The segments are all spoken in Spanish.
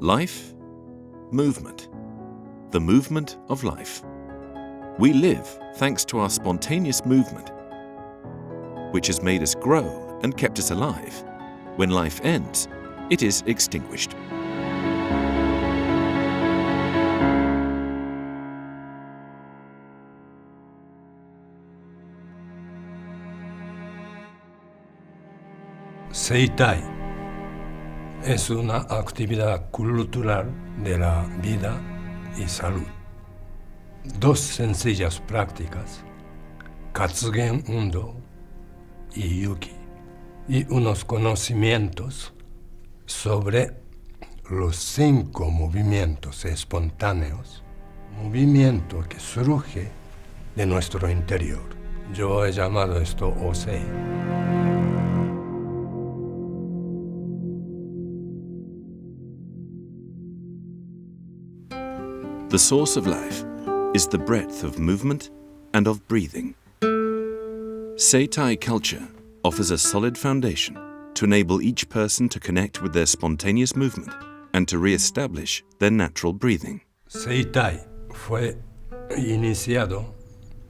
Life, movement, the movement of life. We live thanks to our spontaneous movement, which has made us grow and kept us alive. When life ends, it is extinguished. Seitai es una actividad cultural de la vida y salud. Dos sencillas prácticas, Katsugen Undo y Yuki, y unos conocimientos sobre los 5 movimientos espontáneos, movimiento que surge de nuestro interior. Yo he llamado esto Osei. The source of life is the breadth of movement and of breathing. Seitai culture offers a solid foundation to enable each person to connect with their spontaneous movement and to re-establish their natural breathing. Seitai fue iniciado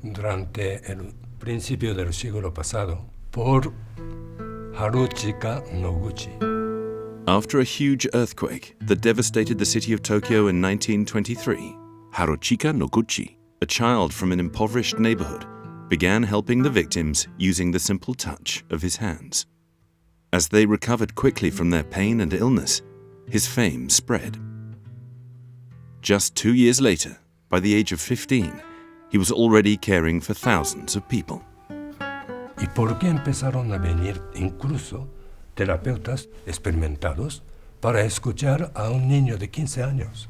durante el principio del siglo pasado por Haruchika Noguchi. After a huge earthquake that devastated the city of Tokyo in 1923, Haruchika Noguchi, a child from an impoverished neighborhood, began helping the victims using the simple touch of his hands. As they recovered quickly from their pain and illness, his fame spread. Just 2 years later, by the age of 15, he was already caring for thousands of people. ¿Y por qué empezaron a venir incluso terapeutas experimentados para escuchar a un niño de 15 años?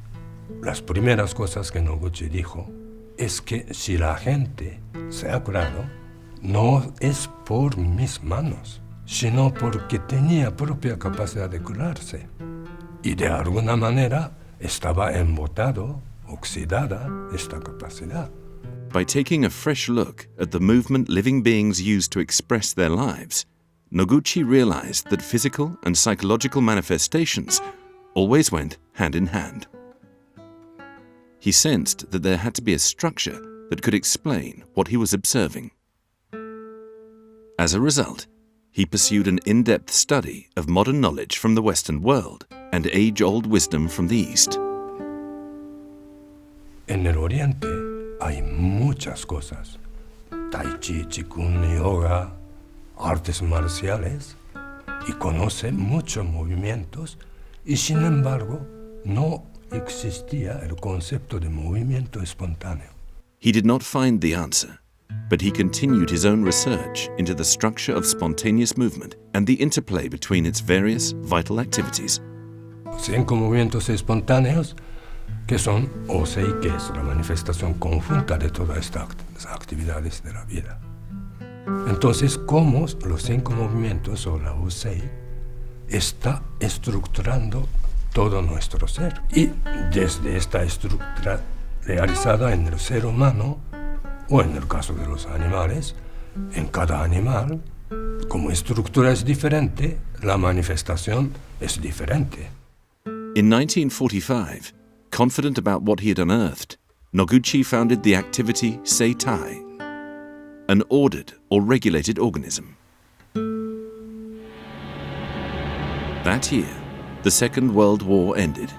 Las primeras cosas que Noguchi dijo es que si la gente se ha curado, no es por mis manos, sino porque tenía propia capacidad de curarse. Y de alguna manera estaba embotado, oxidada esta capacidad. By taking a fresh look at the movement living beings use to express their lives, Noguchi realized that physical and psychological manifestations always went hand in hand. He sensed that there had to be a structure that could explain what he was observing. As a result, he pursued an in-depth study of modern knowledge from the Western world and age-old wisdom from the East. En el Oriente hay muchas cosas. Tai Chi, Qigong, Yoga, artes marciales, y conoce muchos movimientos, y sin embargo no existía el concepto de movimiento espontáneo. He did not find the answer, but he continued his own research into the structure of spontaneous movement and the interplay between its various vital activities. 5 movimientos espontáneos que son Osei, que es la manifestación conjunta de todas estas actividades de la vida. Entonces, cómo los 5 movimientos o la Osei está estructurando todo nuestro ser. Y desde esta estructura realizada en el ser humano, o en el caso de los animales, en cada animal, como estructura es diferente, la manifestación es diferente. In 1945, confident about what he had unearthed, Noguchi founded the activity Seitai, an ordered or regulated organism. That year, the Second World War ended.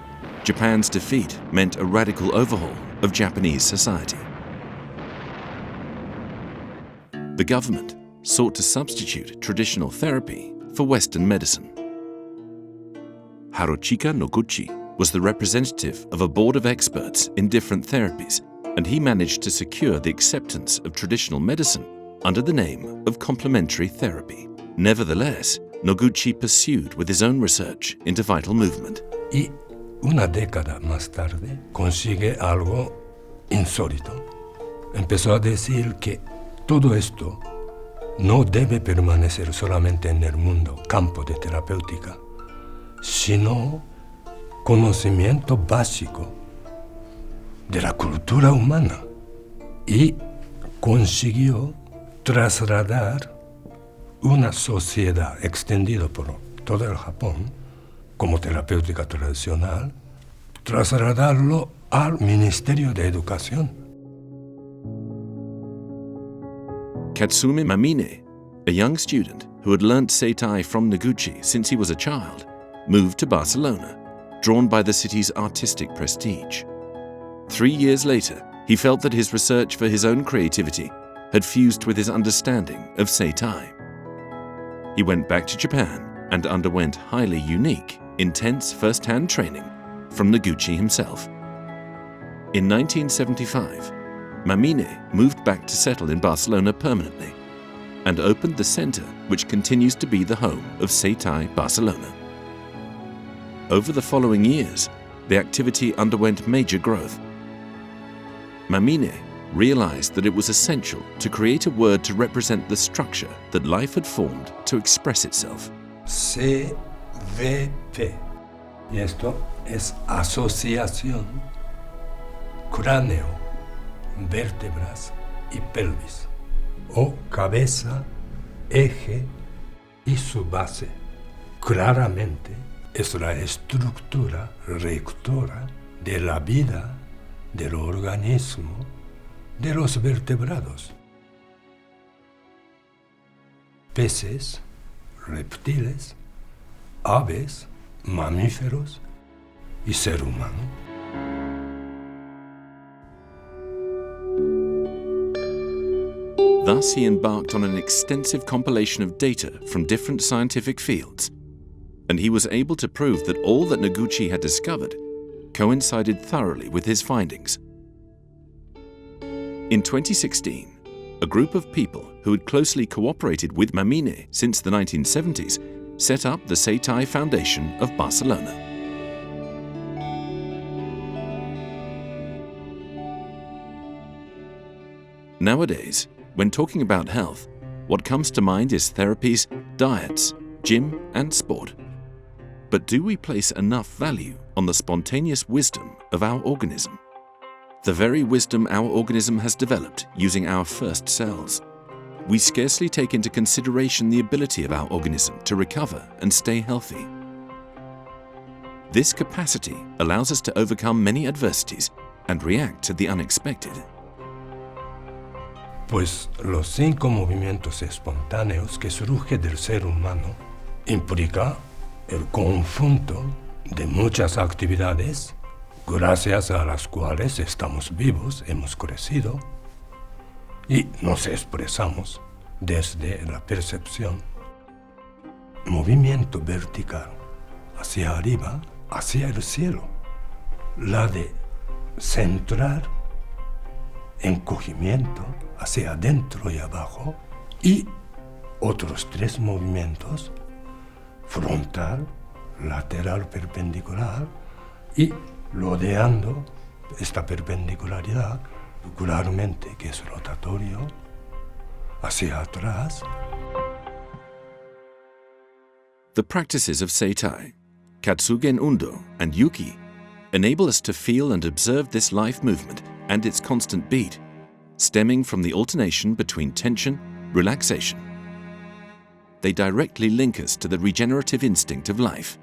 Japan's defeat meant a radical overhaul of Japanese society. The government sought to substitute traditional therapy for Western medicine. Haruchika Noguchi was the representative of a board of experts in different therapies, and he managed to secure the acceptance of traditional medicine under the name of complementary therapy. Nevertheless, Noguchi pursued with his own research into vital movement. Y una década más tarde consigue algo insólito. Empezó a decir que todo esto no debe permanecer solamente en el mundo, campo de terapéutica, sino conocimiento básico de la cultura humana, y consiguió trasladar una sociedad extendida por todo el Japón como terapéutica tradicional trasladarlo al Ministerio de Educación. Katsumi Mamine, a young student who had learnt seitai from Noguchi since he was a child, moved to Barcelona, drawn by the city's artistic prestige. 3 years later, he felt that his research for his own creativity had fused with his understanding of seitai. He went back to Japan and underwent highly unique, intense first-hand training from Noguchi himself. In 1975, Mamine moved back to settle in Barcelona permanently and opened the center which continues to be the home of SEITAI Barcelona. Over the following years, the activity underwent major growth. Mamine realized that it was essential to create a word to represent the structure that life had formed to express itself. CVP. Y esto es asociación cráneo, vértebras y pelvis, o cabeza, eje y su base. Claramente es la estructura rectora de la vida del organismo de los vertebrados. Peces, reptiles, aves, mamíferos y ser humano. Thus, he embarked on an extensive compilation of data from different scientific fields, and he was able to prove that all that Noguchi had discovered coincided thoroughly with his findings. In 2016, a group of people who had closely cooperated with Mamine since the 1970s set up the SEITAI Foundation of Barcelona. Nowadays, when talking about health, what comes to mind is therapies, diets, gym, and sport. But do we place enough value on the spontaneous wisdom of our organism? The very wisdom our organism has developed using our first cells. We scarcely take into consideration the ability of our organism to recover and stay healthy. This capacity allows us to overcome many adversities and react to the unexpected. Pues los 5 movimientos espontáneos que surge del ser humano implica el conjunto de muchas actividades gracias a las cuales estamos vivos, hemos crecido y nos expresamos desde la percepción. Movimiento vertical hacia arriba, hacia el cielo. La de centrar, encogimiento hacia adentro y abajo, y otros 3 movimientos, frontal, lateral perpendicular y rodeando esta perpendicularidad, regularmente que es rotatorio, hacia atrás. The practices of seitai, Katsugen Undo and Yuki, enable us to feel and observe this life movement and its constant beat, stemming from the alternation between tension, relaxation. They directly link us to the regenerative instinct of life.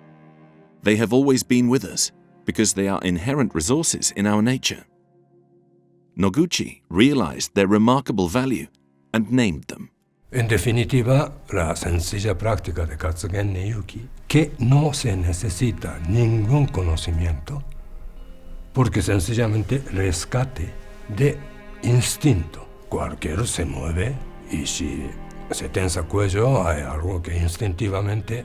They have always been with us because they are inherent resources in our nature. Noguchi realized their remarkable value and named them. En definitiva, la sencilla práctica de Katsugen Yuki, que no se necesita ningún conocimiento, porque sencillamente rescate de instinto. Cualquiera se mueve y si se tensa cuello hay algo que instintivamente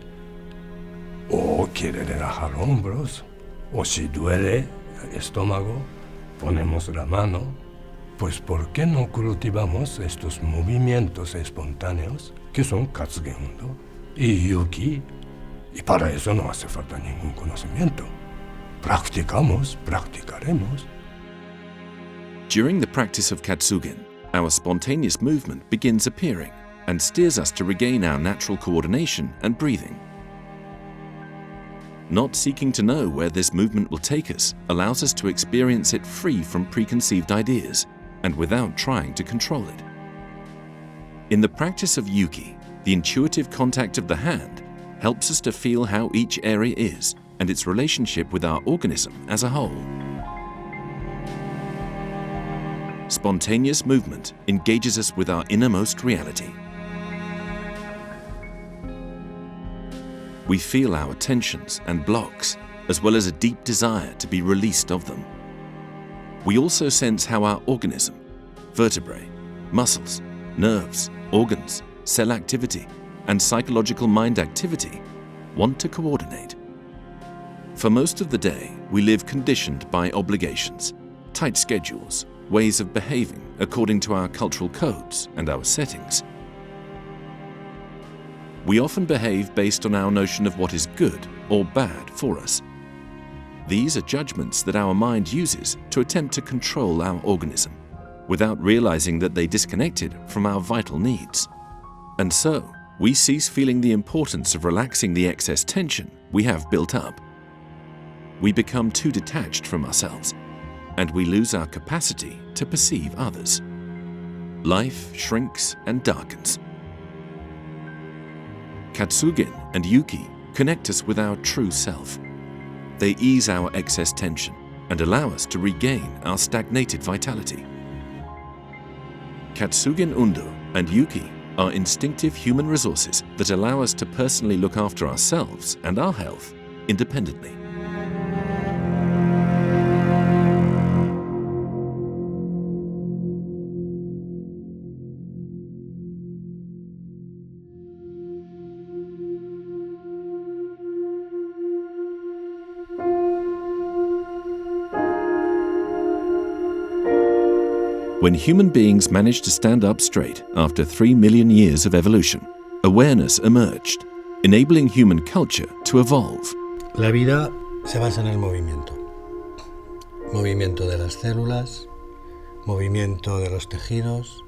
o quiere relajar hombros, o si duele el estómago, ponemos la mano. Pues ¿por qué no cultivamos estos movimientos espontáneos que son Katsugen Undo y Yuki? Y para eso no hace falta ningún conocimiento. Practicamos, practicaremos. During the practice of Katsugen, our spontaneous movement begins appearing and steers us to regain our natural coordination and breathing. Not seeking to know where this movement will take us allows us to experience it free from preconceived ideas and without trying to control it. In the practice of Yuki, the intuitive contact of the hand helps us to feel how each area is and its relationship with our organism as a whole. Spontaneous movement engages us with our innermost reality. We feel our tensions and blocks, as well as a deep desire to be released of them. We also sense how our organism, vertebrae, muscles, nerves, organs, cell activity, and psychological mind activity want to coordinate. For most of the day, we live conditioned by obligations, tight schedules, ways of behaving according to our cultural codes and our settings. We often behave based on our notion of what is good or bad for us. These are judgments that our mind uses to attempt to control our organism, without realizing that they disconnected from our vital needs. And so, we cease feeling the importance of relaxing the excess tension we have built up. We become too detached from ourselves, and we lose our capacity to perceive others. Life shrinks and darkens. Katsugen and Yuki connect us with our true self. They ease our excess tension and allow us to regain our stagnated vitality. Katsugen Undo and Yuki are instinctive human resources that allow us to personally look after ourselves and our health independently. When human beings managed to stand up straight after 3 million years of evolution, awareness emerged, enabling human culture to evolve. La vida se basa en el movimiento. Movimiento de las células, movimiento de los tejidos,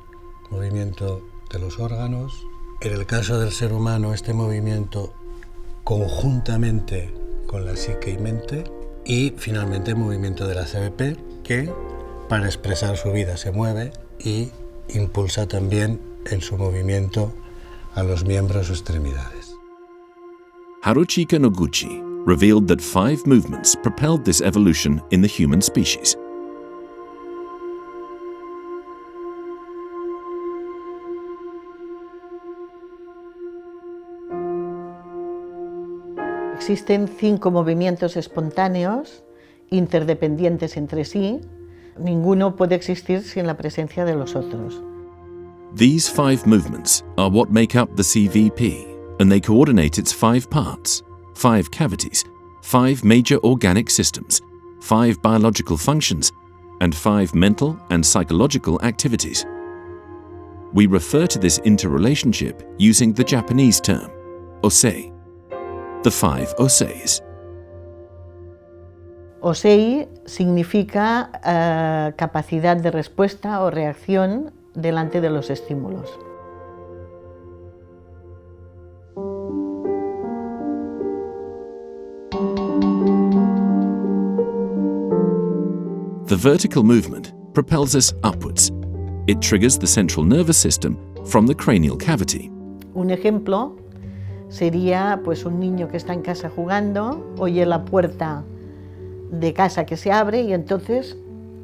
movimiento de los órganos. En el caso del ser humano, este movimiento conjuntamente con la psique y mente, y finalmente movimiento de la CVP, que para expresar su vida se mueve y impulsa también en su movimiento a los miembros o extremidades. Haruchika Noguchi revealed that 5 movements propelled this evolution in the human species. Existen 5 movimientos espontáneos, interdependientes entre sí. Ninguno puede existir sin la presencia de los otros. These 5 movements are what make up the CVP, and they coordinate its 5 parts, 5 cavities, 5 major organic systems, 5 biological functions, and 5 mental and psychological activities. We refer to this interrelationship using the Japanese term, Osei, the 5 Oseis. Osei significa capacidad de respuesta o reacción delante de los estímulos. The vertical movement propels us upwards. It triggers the central nervous system from the cranial cavity. Un ejemplo sería pues un niño que está en casa jugando, oye la puerta de casa que se abre y entonces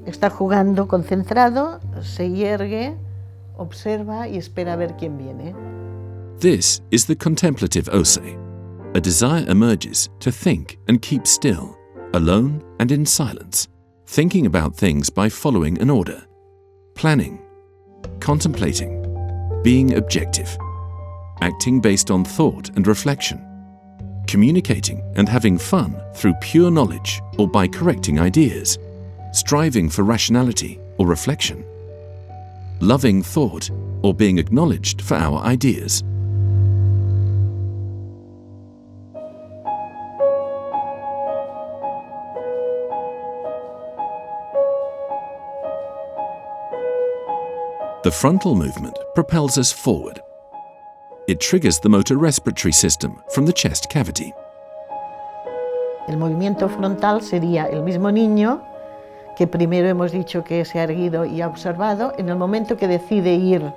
está jugando concentrado, se yergue, observa y espera a ver quién viene. This is the contemplative Osei. A desire emerges to think and keep still, alone and in silence, thinking about things by following an order, planning, contemplating, being objective, acting based on thought and reflection, communicating and having fun through pure knowledge or by correcting ideas, striving for rationality or reflection, loving thought or being acknowledged for our ideas. The frontal movement propels us forward. It triggers the motor respiratory system from the chest cavity. El movimiento frontal sería el mismo niño que primero hemos dicho que se ha erguido y ha observado. En el momento que decide ir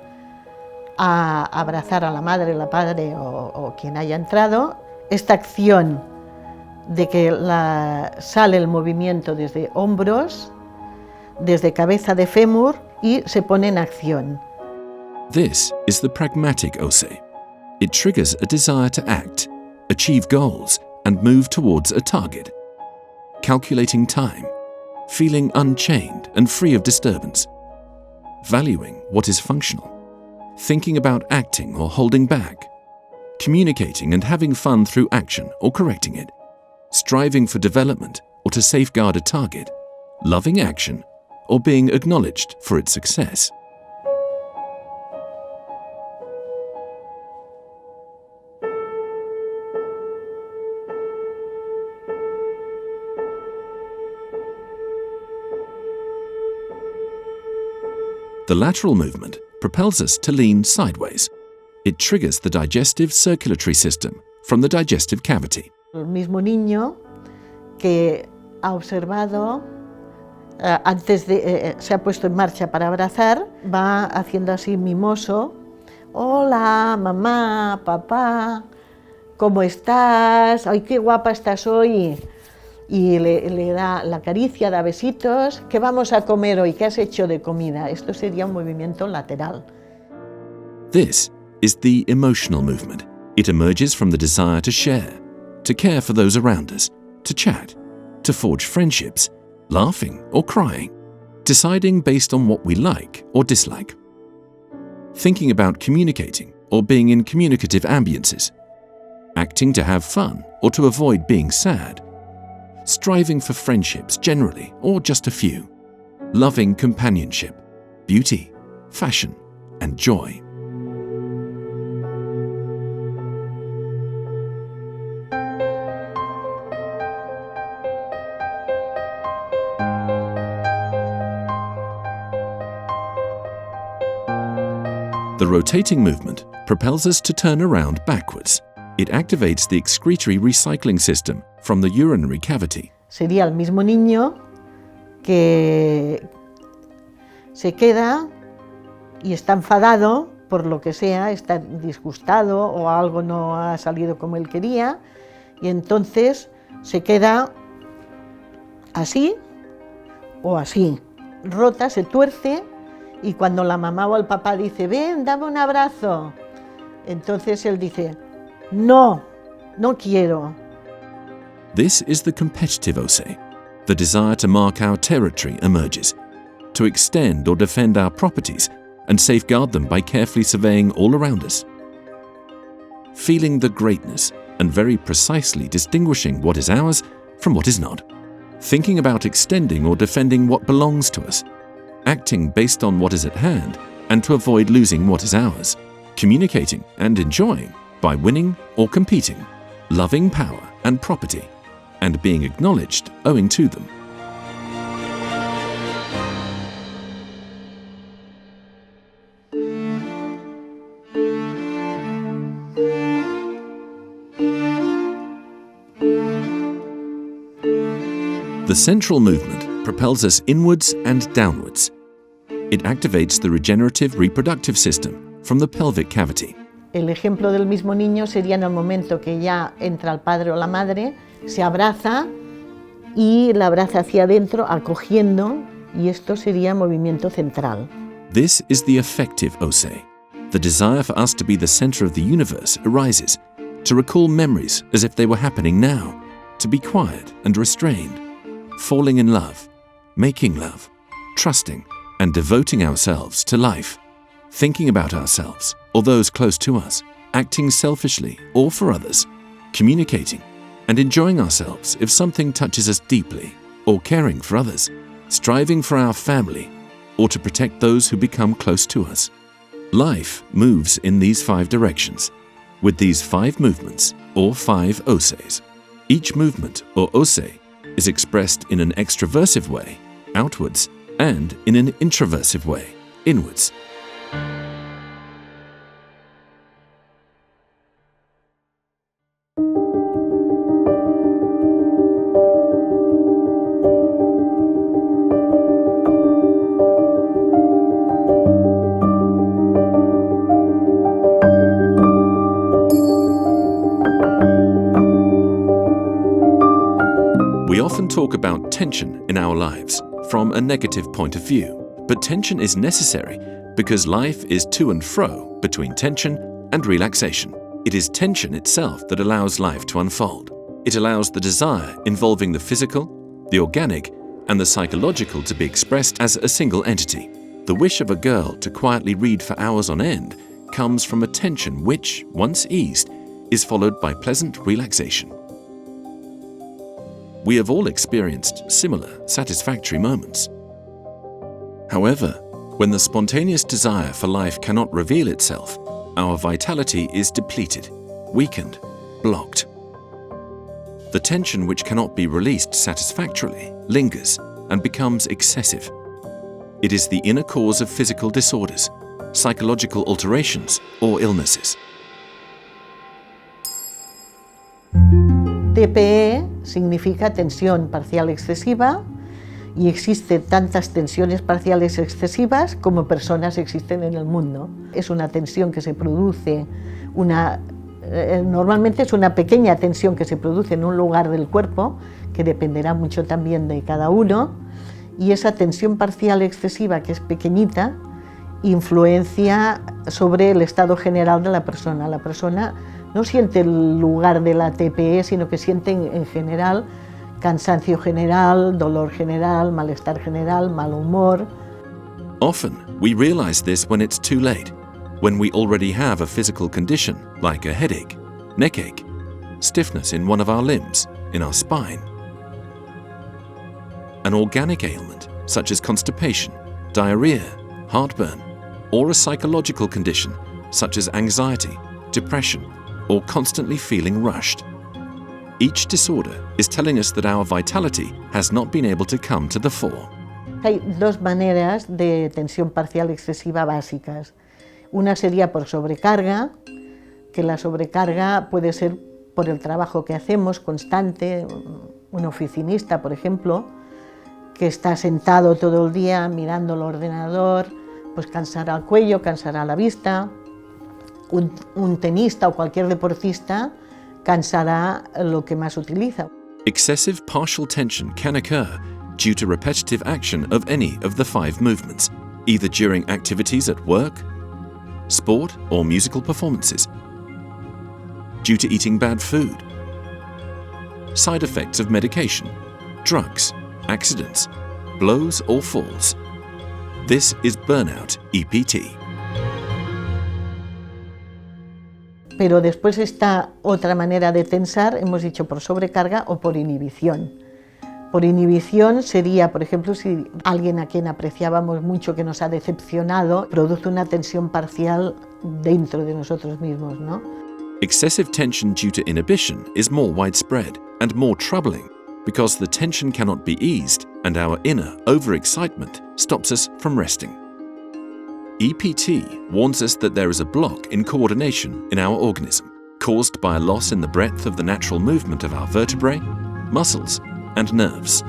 a abrazar a la madre, la padre o quien haya entrado, esta acción de que sale el movimiento desde hombros, desde cabeza de fémur y se pone en acción. This is the pragmatic Osei. It triggers a desire to act, achieve goals, and move towards a target. Calculating time, feeling unchained and free of disturbance. Valuing what is functional. Thinking about acting or holding back. Communicating and having fun through action or correcting it. Striving for development or to safeguard a target. Loving action or being acknowledged for its success. The lateral movement propels us to lean sideways. It triggers the digestive circulatory system from the digestive cavity. El mismo niño que ha observado, antes de se ha puesto en marcha para abrazar, va haciendo así mimoso. Hola, mamá, papá, ¿cómo estás? Ay, qué guapa estás hoy. Y le da la caricia, da besitos. ¿Qué vamos a comer hoy? ¿Qué has hecho de comida? Esto sería un movimiento lateral. This is the emotional movement. It emerges from the desire to share, to care for those around us, to chat, to forge friendships, laughing or crying, deciding based on what we like or dislike, thinking about communicating or being in communicative ambiences, acting to have fun or to avoid being sad, striving for friendships generally or just a few, loving companionship, beauty, fashion, and joy. The rotating movement propels us to turn around backwards. It activates the excretory recycling system from the urinary cavity. Sería el mismo niño que se queda y está enfadado por lo que sea, está disgustado o algo no ha salido como él quería, y entonces se queda así o así, rota, se tuerce, y cuando la mamá o el papá dice, ven, dame un abrazo, entonces él dice, no, no quiero. This is the competitive Osei. The desire to mark our territory emerges, to extend or defend our properties and safeguard them by carefully surveying all around us. Feeling the greatness and very precisely distinguishing what is ours from what is not. Thinking about extending or defending what belongs to us. Acting based on what is at hand and to avoid losing what is ours. Communicating and enjoying by winning or competing. Loving power and property and being acknowledged owing to them. The central movement propels us inwards and downwards. It activates the regenerative reproductive system from the pelvic cavity. El ejemplo del mismo niño sería en el momento que ya entra el padre o la madre, se abraza y la abraza hacia adentro, acogiendo, y esto sería movimiento central. This is the affective Osei. The desire for us to be the center of the universe arises, to recall memories as if they were happening now, to be quiet and restrained, falling in love, making love, trusting and devoting ourselves to life, thinking about ourselves or those close to us, acting selfishly or for others, communicating and enjoying ourselves if something touches us deeply, or caring for others, striving for our family, or to protect those who become close to us. Life moves in these 5 directions, with these 5 movements, or 5 Oseis. Each movement, or Osei, is expressed in an extraversive way, outwards, and in an introversive way, inwards. We often talk about tension in our lives from a negative point of view, but tension is necessary because life is to and fro between tension and relaxation. It is tension itself that allows life to unfold. It allows the desire involving the physical, the organic, and the psychological to be expressed as a single entity. The wish of a girl to quietly read for hours on end comes from a tension which, once eased, is followed by pleasant relaxation. We have all experienced similar satisfactory moments. However, when the spontaneous desire for life cannot reveal itself, our vitality is depleted, weakened, blocked. The tension which cannot be released satisfactorily lingers and becomes excessive. It is the inner cause of physical disorders, psychological alterations, or illnesses. TPE significa tensión parcial excesiva y existen tantas tensiones parciales excesivas como personas existen en el mundo. Es una tensión que se produce, normalmente es una pequeña tensión que se produce en un lugar del cuerpo, que dependerá mucho también de cada uno, y esa tensión parcial excesiva, que es pequeñita, influencia sobre el estado general de la persona. La persona no siente el lugar de la TPE, sino que siente en general cansancio general, dolor general, malestar general, mal humor. Often, we realize this when it's too late, when we already have a physical condition like a headache, neck ache, stiffness in one of our limbs, in our spine. An organic ailment, such as constipation, diarrhea, heartburn, or a psychological condition, such as anxiety, depression, or constantly feeling rushed. Each disorder is telling us that our vitality has not been able to come to the fore. Hay dos maneras de tensión parcial excesiva básicas. Una sería por sobrecarga, que la sobrecarga puede ser por el trabajo que hacemos constante. Un oficinista, por ejemplo, que está sentado todo el día mirando el ordenador, pues cansará el cuello, cansará la vista. Un tenista o cualquier deportista cansará lo que más utiliza. Excessive partial tension can occur due to repetitive action of any of the 5 movements, either during activities at work, sport, or musical performances, due to eating bad food, side effects of medication, drugs, accidents, blows or falls. This is burnout EPT. Pero después está otra manera de tensar, hemos dicho por sobrecarga o por inhibición. Por inhibición sería, por ejemplo, si alguien a quien apreciábamos mucho que nos ha decepcionado, produce una tensión parcial dentro de nosotros mismos, ¿no? Excessive tension due to inhibition is more widespread and more troubling because the tension cannot be eased and our inner overexcitement stops us from resting. EPT warns us that there is a block in coordination in our organism, caused by a loss in the breadth of the natural movement of our vertebrae, muscles, and nerves.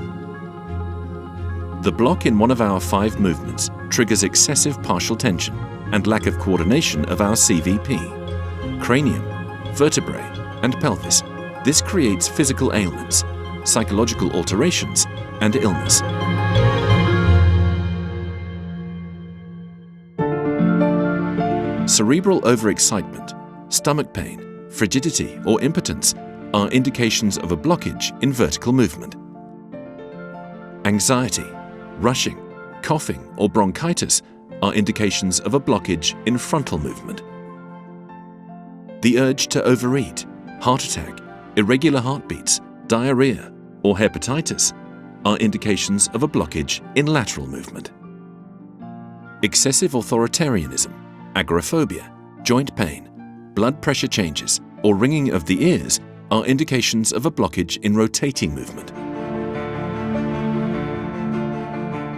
The block in one of our 5 movements triggers excessive partial tension and lack of coordination of our CVP, cranium, vertebrae, and pelvis. This creates physical ailments, psychological alterations, and illness. Cerebral overexcitement, stomach pain, frigidity, or impotence are indications of a blockage in vertical movement. Anxiety, rushing, coughing, or bronchitis are indications of a blockage in frontal movement. The urge to overeat, heart attack, irregular heartbeats, diarrhea, or hepatitis are indications of a blockage in lateral movement. Excessive authoritarianism, agoraphobia, joint pain, blood pressure changes, or ringing of the ears are indications of a blockage in rotating movement.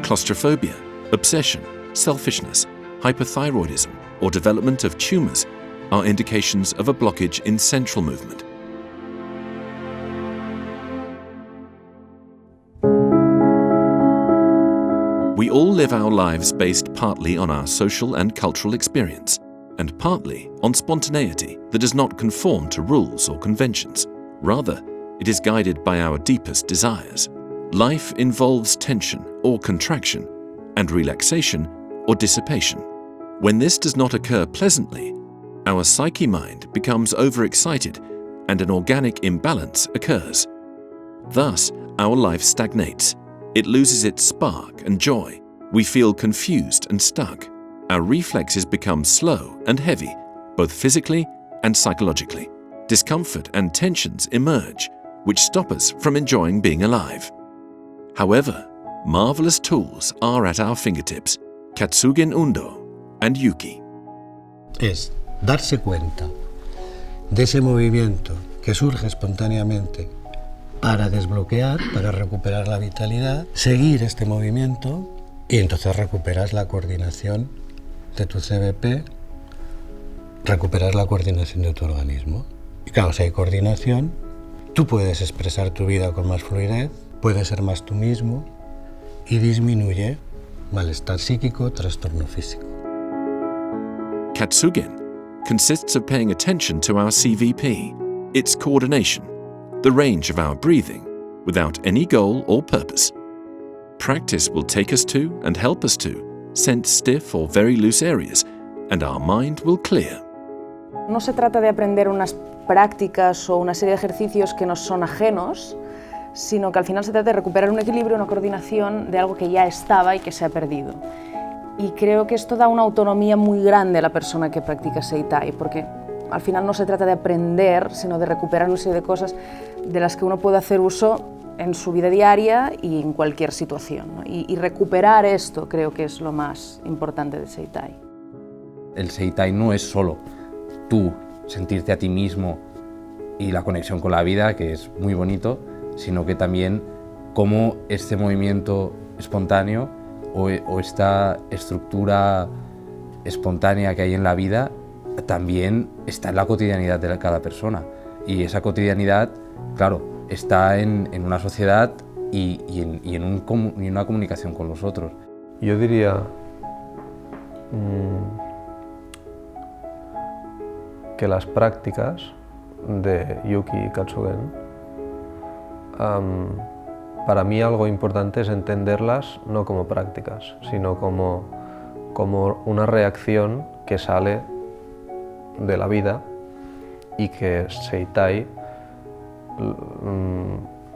Claustrophobia, obsession, selfishness, hyperthyroidism, or development of tumors are indications of a blockage in central movement. We all live our lives based partly on our social and cultural experience, and partly on spontaneity that does not conform to rules or conventions. Rather, it is guided by our deepest desires. Life involves tension or contraction, and relaxation or dissipation. When this does not occur pleasantly, our psyche mind becomes overexcited and an organic imbalance occurs. Thus, our life stagnates. It loses its spark and joy. We feel confused and stuck. Our reflexes become slow and heavy, both physically and psychologically. Discomfort and tensions emerge, which stop us from enjoying being alive. However, marvelous tools are at our fingertips. Katsugen Undo and Yuki. Es darse cuenta de ese movimiento que surge espontáneamente para desbloquear, para recuperar la vitalidad, seguir este movimiento y entonces recuperas la coordinación de tu CVP, recuperas la coordinación de tu organismo. Y claro, si hay coordinación, tú puedes expresar tu vida con más fluidez, puedes ser más tú mismo y disminuye malestar psíquico, trastorno físico. Katsugen consists of paying attention to our CVP, its coordination, the range of our breathing, without any goal or purpose. Practice will take us to and help us to sense stiff or very loose areas, and our mind will clear. No se trata de aprender unas prácticas o una serie de ejercicios que nos son ajenos, sino que al final se trata de recuperar un equilibrio, una coordinación de algo que ya estaba y que se ha perdido. Y creo que esto da una autonomía muy grande a la persona que practica Seitai, porque al final no se trata de aprender, sino de recuperar una serie de cosas de las que uno puede hacer uso en su vida diaria y en cualquier situación, ¿no? Y recuperar esto creo que es lo más importante de Seitai. El Seitai no es solo tú sentirte a ti mismo y la conexión con la vida, que es muy bonito, sino que también cómo este movimiento espontáneo o esta estructura espontánea que hay en la vida también está en la cotidianidad de cada persona. Y esa cotidianidad, claro, está en una sociedad y en una comunicación con los otros. Yo diría que las prácticas de Yuki y Katsugen, para mí algo importante es entenderlas no como prácticas, sino como una reacción que sale de la vida y que Seitai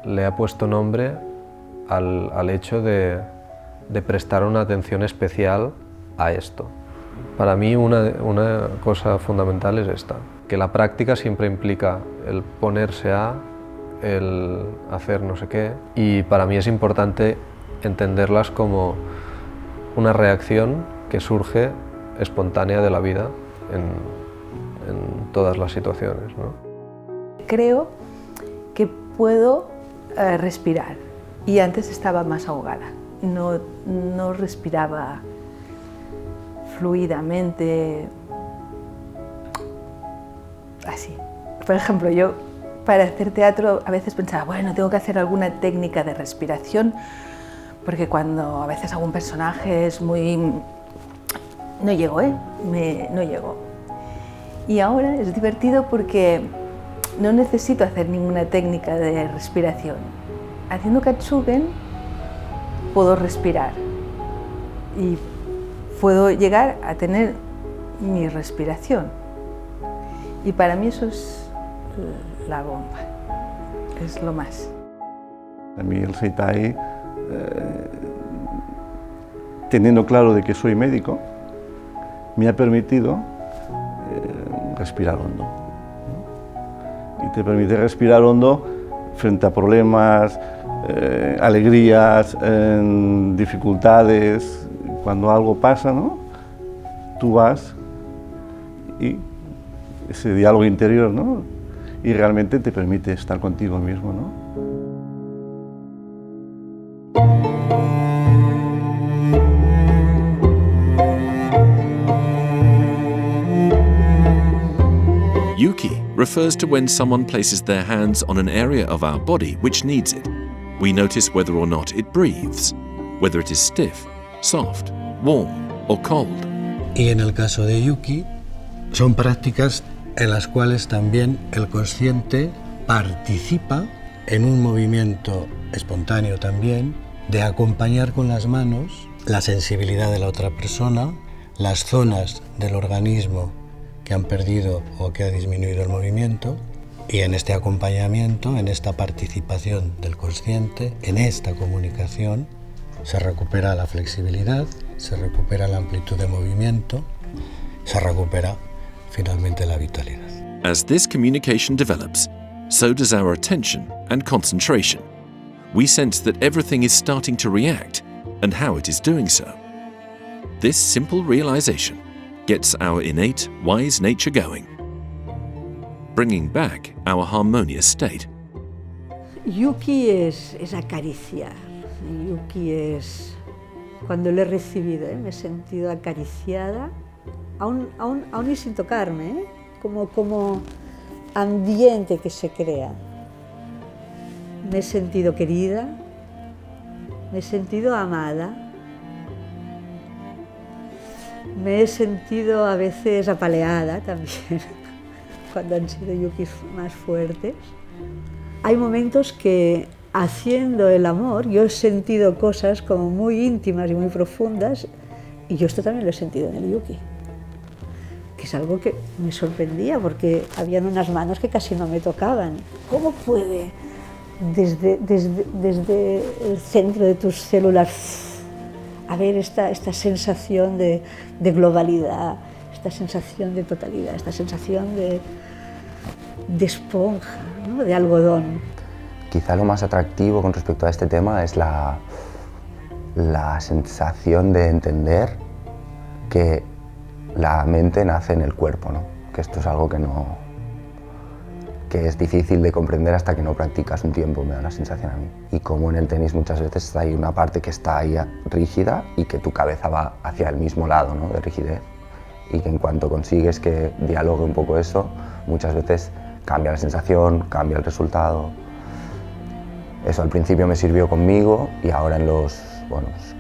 le ha puesto nombre al hecho de prestar una atención especial a esto. Para mí una cosa fundamental es esta, que la práctica siempre implica el ponerse el hacer no sé qué, y para mí es importante entenderlas como una reacción que surge espontánea de la vida en todas las situaciones, ¿no? Creo que puedo respirar, y antes estaba más ahogada, no respiraba fluidamente, así. Por ejemplo, yo para hacer teatro a veces pensaba, bueno, tengo que hacer alguna técnica de respiración, porque cuando a veces hago un personaje es muy... no llego, no llego. Y ahora es divertido porque no necesito hacer ninguna técnica de respiración. Haciendo Katsugen puedo respirar y puedo llegar a tener mi respiración. Y para mí eso es la bomba, es lo más. A mí el Seitai, teniendo claro de que soy médico, me ha permitido respirar hondo, ¿no? Y te permite respirar hondo frente a problemas, alegrías, dificultades. Cuando algo pasa, ¿no? Tú vas y ese diálogo interior, ¿no? Y realmente te permite estar contigo mismo, ¿no? Yuki refers to when someone places their hands on an area of our body which needs it. We notice whether or not it breathes, whether it is stiff, soft, warm or cold. Y en el caso de Yuki, son prácticas en las cuales también el consciente participa en un movimiento espontáneo también, de acompañar con las manos la sensibilidad de la otra persona, las zonas del organismo que han perdido o que ha disminuido el movimiento, y en este acompañamiento, en esta participación del consciente, en esta comunicación, se recupera la flexibilidad, se recupera la amplitud de movimiento, se recupera finalmente la vitalidad. As this communication develops, so does our attention and concentration. We sense that everything is starting to react and how it is doing so. This simple realization gets our innate, wise nature going, bringing back our harmonious state. Yuki es acariciar. Yuki es... Cuando lo he recibido, me he sentido acariciada, aún y sin tocarme, como ambiente que se crea. Me he sentido querida, me he sentido amada, me he sentido a veces apaleada también, cuando han sido yukis más fuertes. Hay momentos que, haciendo el amor, yo he sentido cosas como muy íntimas y muy profundas, y yo esto también lo he sentido en el yuki, que es algo que me sorprendía, porque habían unas manos que casi no me tocaban. ¿Cómo puede, desde el centro de tus células, haber esta sensación de globalidad, esta sensación de totalidad, esta sensación de esponja, ¿no?, de algodón? Quizá lo más atractivo con respecto a este tema es la sensación de entender que la mente nace en el cuerpo, ¿no? Que esto es algo que es difícil de comprender hasta que no practicas un tiempo, me da la sensación a mí. Y como en el tenis muchas veces hay una parte que está ahí rígida y que tu cabeza va hacia el mismo lado, ¿no?, de rigidez, y que en cuanto consigues que dialogue un poco eso, muchas veces cambia la sensación, cambia el resultado. Eso al principio me sirvió conmigo, y ahora en los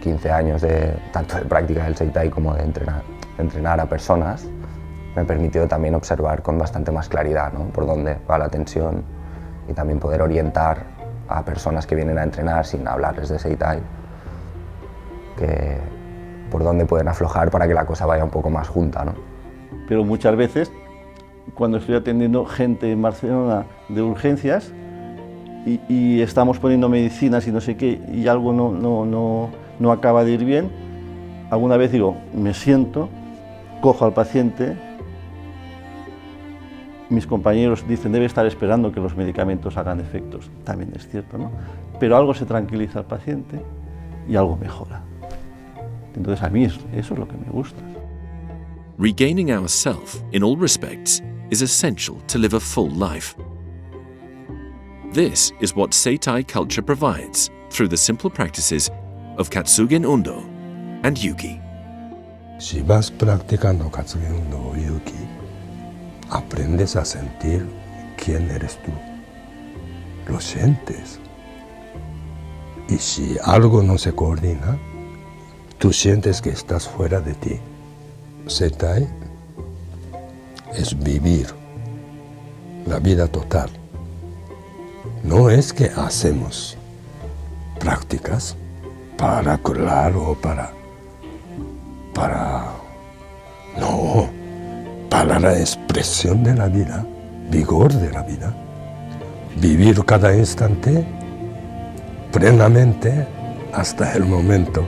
15 años tanto de práctica del seitai como de entrenar a personas, me permitió también observar con bastante más claridad, ¿no?, por dónde va la tensión, y también poder orientar a personas que vienen a entrenar sin hablarles de seitai, por dónde pueden aflojar para que la cosa vaya un poco más junta, ¿no? Pero muchas veces, cuando estoy atendiendo gente en Barcelona de urgencias, y estamos poniendo medicinas y no sé qué, y algo no acaba de ir bien, alguna vez digo, me siento, cojo al paciente, mis compañeros dicen, debe estar esperando que los medicamentos hagan efectos, también es cierto, ¿no? Pero algo se tranquiliza al paciente y algo mejora. Entonces a mí eso es lo que me gusta. Regaining ourself in all respects is essential to live a full life. This is what Seitai culture provides through the simple practices of Katsugen Undo and Yuki. Si vas practicando Katsugen Undo o Yuki, aprendes a sentir quién eres tú. Lo sientes. Y si algo no se coordina, tú sientes que estás fuera de ti. Seitai es vivir la vida total. No es que hacemos prácticas para curar o no, para la expresión de la vida, vigor de la vida, vivir cada instante plenamente hasta el momento